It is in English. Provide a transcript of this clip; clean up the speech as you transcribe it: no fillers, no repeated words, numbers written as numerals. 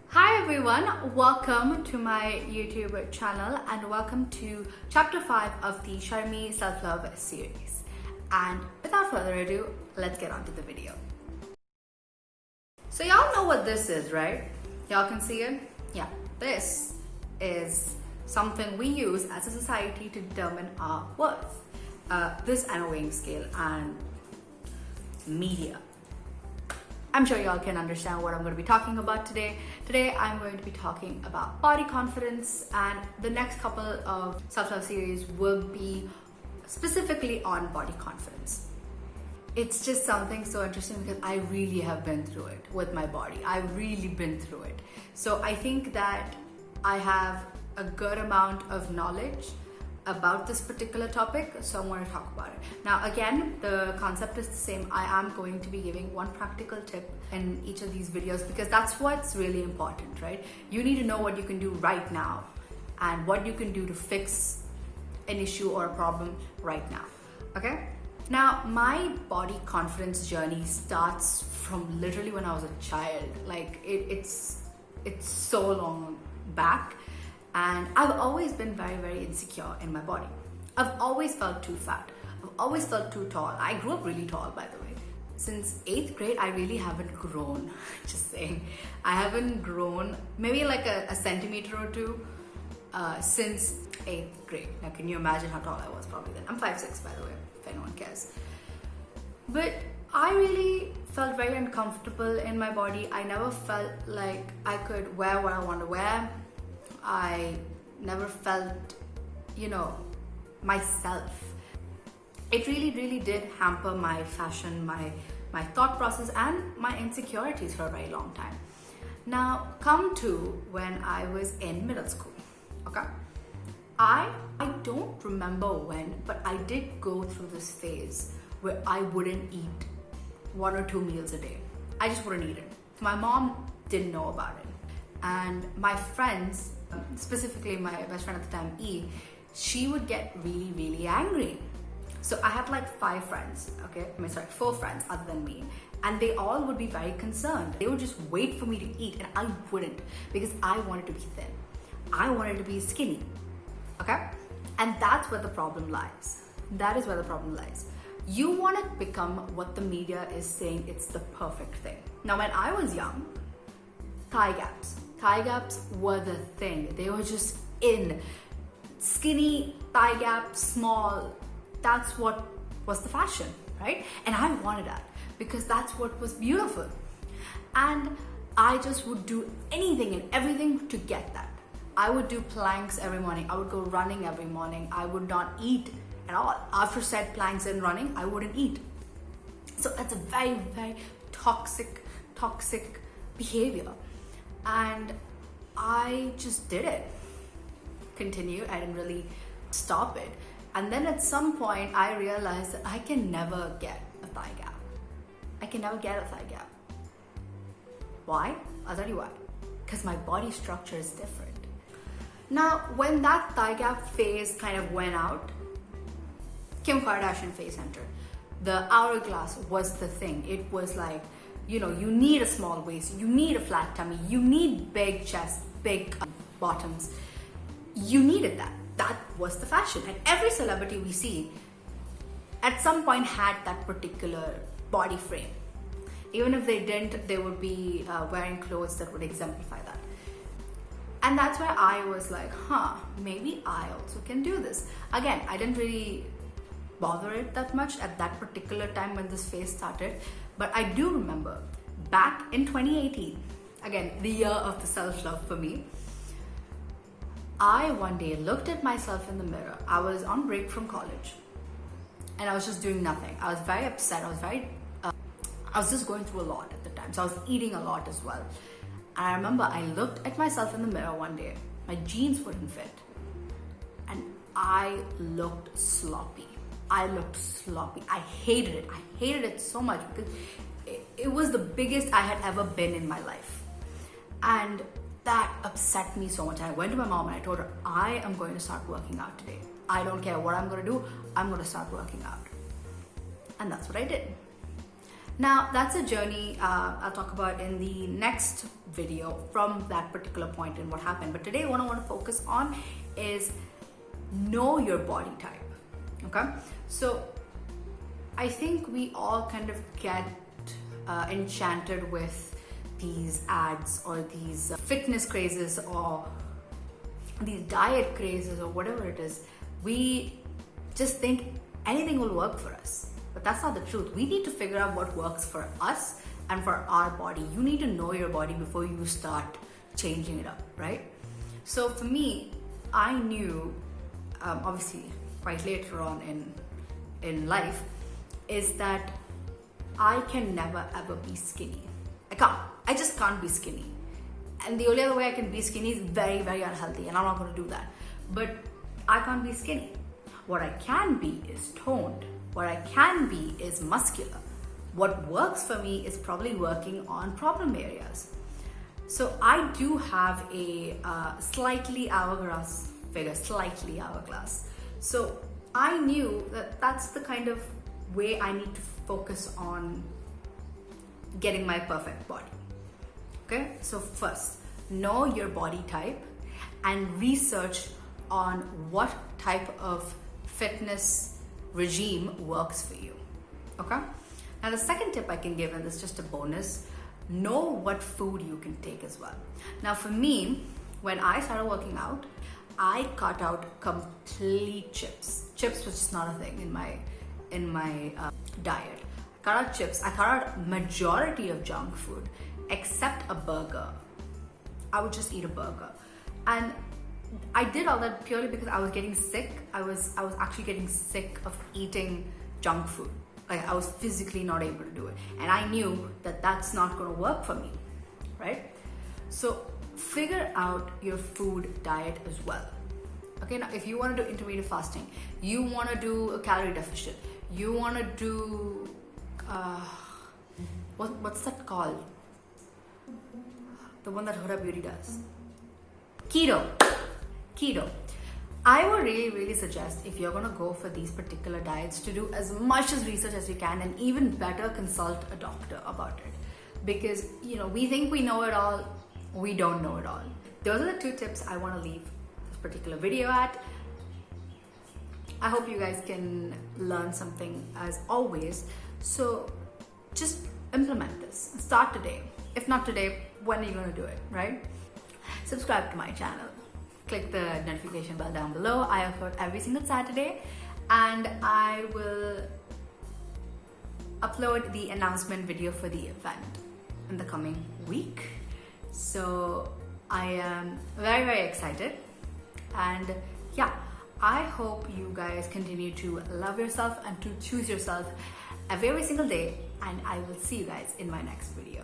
Hi everyone, welcome to my YouTube channel and welcome to chapter 5 of the Sharmi self-love series. And without further ado, let's get on to the video. So y'all know what this is, right? Y'all can see it? Yeah, this is something we use as a society to determine our worth. This and a weighing scale and media. I'm sure y'all can understand what I'm going to be talking about today. Today, I'm going to be talking about body confidence, and the next couple of self-love series will be specifically on body confidence. It's just something so interesting because I really have been through it with my body. I've really been through it. So I think that I have a good amount of knowledge about this particular topic, so I want to talk about it. Now again, the concept is the same. I am going to be giving one practical tip in each of these videos because that's what's really important, right? You need to know what you can do right now and what you can do to fix an issue or a problem right now, okay? Now, my body confidence journey starts from literally when I was a child. Like it's so long back. And I've always been very, very insecure in my body. I've always felt too fat. I've always felt too tall. I grew up really tall, by the way. Since 8th grade, I really haven't grown. Just saying. I haven't grown maybe like a centimeter or two since 8th grade. Now, can you imagine how tall I was probably then? I'm 5'6", by the way, if anyone cares. But I really felt very uncomfortable in my body. I never felt like I could wear what I want to wear. I never felt, myself. It really, really did hamper my fashion, my thought process and my insecurities for a very long time. Now, come to when I was in middle school, okay? I don't remember when, but I did go through this phase where I wouldn't eat 1 or 2 meals a day. I just wouldn't eat it. My mom didn't know about it. And my friends, specifically my best friend at the time, E, she would get really, really angry. So I had like 5 friends, okay? 4 friends other than me. And they all would be very concerned. They would just wait for me to eat and I wouldn't because I wanted to be thin. I wanted to be skinny, okay? And that's where the problem lies. That is where the problem lies. You want to become what the media is saying it's the perfect thing. Now, when I was young, thigh gaps were the thing. They were just in. Skinny, thigh gap, small, that's what was the fashion, right? And I wanted that because that's what was beautiful. And I just would do anything and everything to get that. I would do planks every morning. I would go running every morning. I would not eat at all. After said planks and running, I wouldn't eat. So that's a very, very toxic behavior. And I just did it. Continued. I didn't really stop it. And then at some point, I realized that I can never get a thigh gap. I can never get a thigh gap. Why? I'll tell you why. Because my body structure is different. Now, when that thigh gap phase kind of went out, Kim Kardashian phase entered. The hourglass was the thing. It was like, you need a small waist, you need a flat tummy, you need big chest, big bottoms. You needed that. That was the fashion. And every celebrity we see at some point had that particular body frame. Even if they didn't, they would be wearing clothes that would exemplify that. And that's where I was like, maybe I also can do this. Again, I didn't really bother it that much at that particular time when this phase started. But I do remember back in 2018, again, the year of the self-love for me, I one day looked at myself in the mirror. I was on break from college and I was just doing nothing. I was very upset. I was just going through a lot at the time. So I was eating a lot as well. And I remember I looked at myself in the mirror one day. My jeans wouldn't fit. And I looked sloppy. I hated it. I hated it so much because it was the biggest I had ever been in my life. And that upset me so much. I went to my mom and I told her, I am going to start working out today. I don't care what I'm going to do. I'm going to start working out. And that's what I did. Now that's a journey I'll talk about in the next video from that particular point and what happened. But today what I want to focus on is know your body type. Okay, so I think we all kind of get enchanted with these ads or these fitness crazes or these diet crazes or whatever it is. We just think anything will work for us, but that's not the truth. We need to figure out what works for us and for our body. You need to know your body before you start changing it up, right? So for me, I knew, obviously quite later on in life, is that I can never ever be skinny. I just can't be skinny. And the only other way I can be skinny is very, very unhealthy, and I'm not going to do that. But I can't be skinny. What I can be is toned. What I can be is muscular. What works for me is probably working on problem areas. So I do have a slightly hourglass figure, slightly hourglass. So I knew that that's the kind of way I need to focus on getting my perfect body. Okay, so first, know your body type and research on what type of fitness regime works for you. Okay, now the second tip I can give, and this is just a bonus, know what food you can take as well. Now for me, when I started working out, I cut out complete chips. Chips was just not a thing in my diet. I cut out chips. I cut out majority of junk food except a burger. I would just eat a burger, and I did all that purely because I was getting sick. I was actually getting sick of eating junk food. Like, I was physically not able to do it, and I knew that that's not going to work for me, right? So figure out your food diet as well. Okay, now if you want to do intermittent fasting, you want to do a calorie deficit, you want to do what's that called? The one that Huda Beauty does. Keto. I would really suggest, if you're going to go for these particular diets, to do as much as research as you can, and even better, consult a doctor about it. Because, we think we know it all, we don't know it all. Those are the 2 tips I want to leave this particular video at. I hope you guys can learn something as always. So just implement this. Start today. If not today, when are you going to do it, right? Subscribe to my channel. Click the notification bell down below. I upload every single Saturday, and I will upload the announcement video for the event in the coming week. So I am very excited, and yeah, I hope you guys continue to love yourself and to choose yourself every single day, and I will see you guys in my next video.